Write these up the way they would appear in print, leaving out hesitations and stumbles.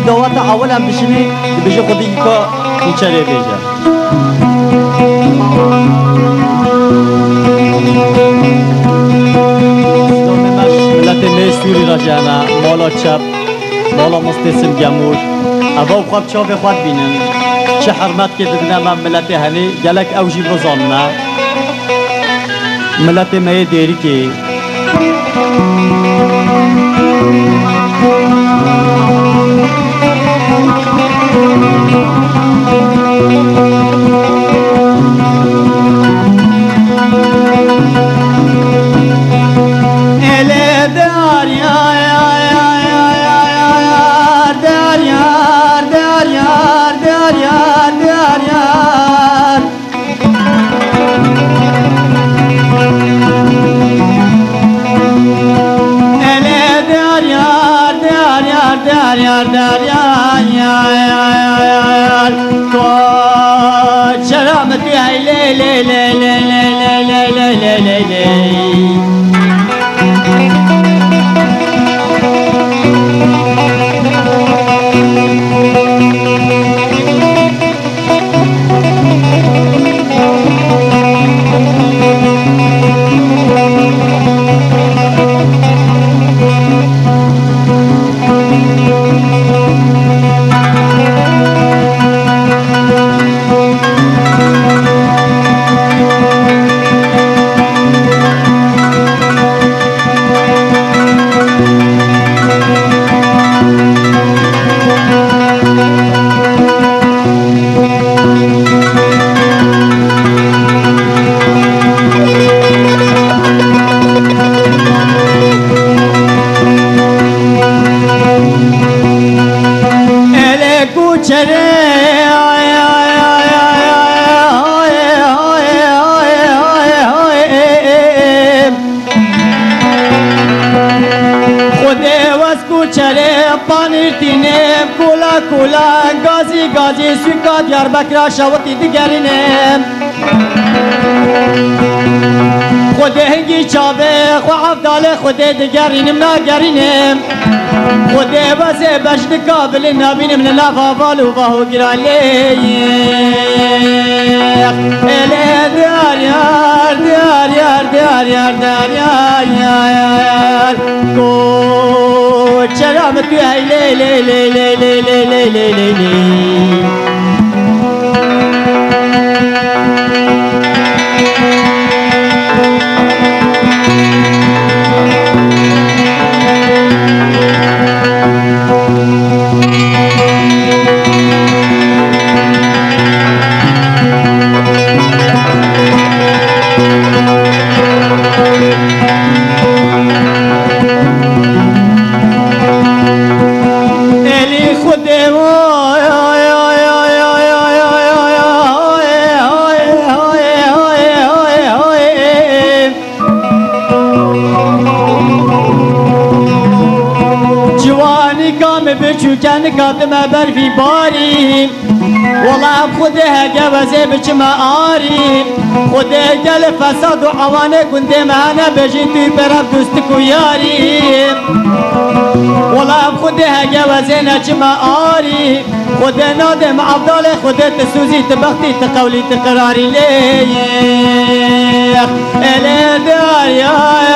دعوت اول هم بشینی بشه خودی که این چره بیجه ملت میستوری را جانا مالا چپ مالا مستسم گمور اواب خواب چاو خود بینن چه حرمت که ددنا من ملت هنی گلک اوجی بزاننا ملت می دیری که گازی سوکا دیار بکرا شوتی دیگرینه خود هنگی چاوه خو عبدال خود دیگرینم ناگرینه خود وزه بشت کابل نبینم لنفا بالو باهو گرالی اله دیار یار دیار یار دیار یار دیار یار چرا متو ای لی لی لی لی لی لی لی لی لی چوکن کاتم برفی باری والله خود هگه وزه بچم آری خود گل فساد و عوانه گنده مهنه بجی توی برف دوست کو یاری والله خود هگه وزه نچم آری خود نادم عبدال خود تسوزی تبختی تقولی تقراری لیخ اله دار یار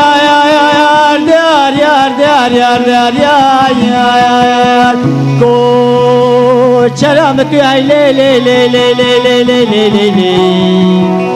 دار یار دار یار دار یار کو چرا متو ای لی لی لی لی لی لی لی لی لی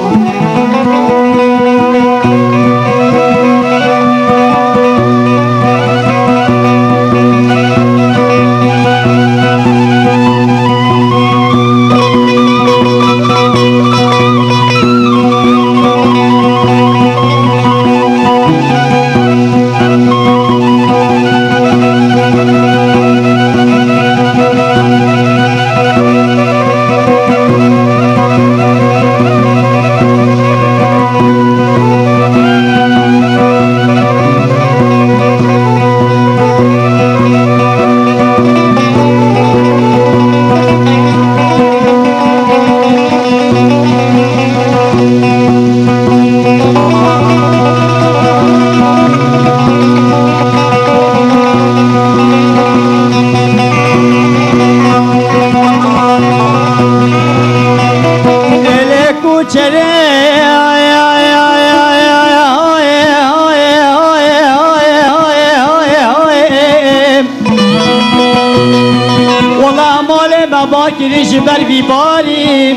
والله مال بابا کریش بر بیباری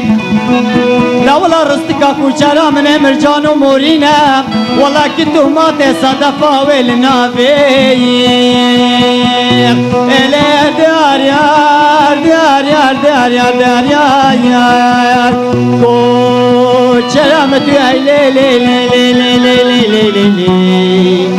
لا والله رستقا کوچرا من مرجان و مورینه والله که تهمات صدفا والنافی اله دار یار دار یار دار یار دار یار کوچرا متوی لی لی لی لی لی لی لی لی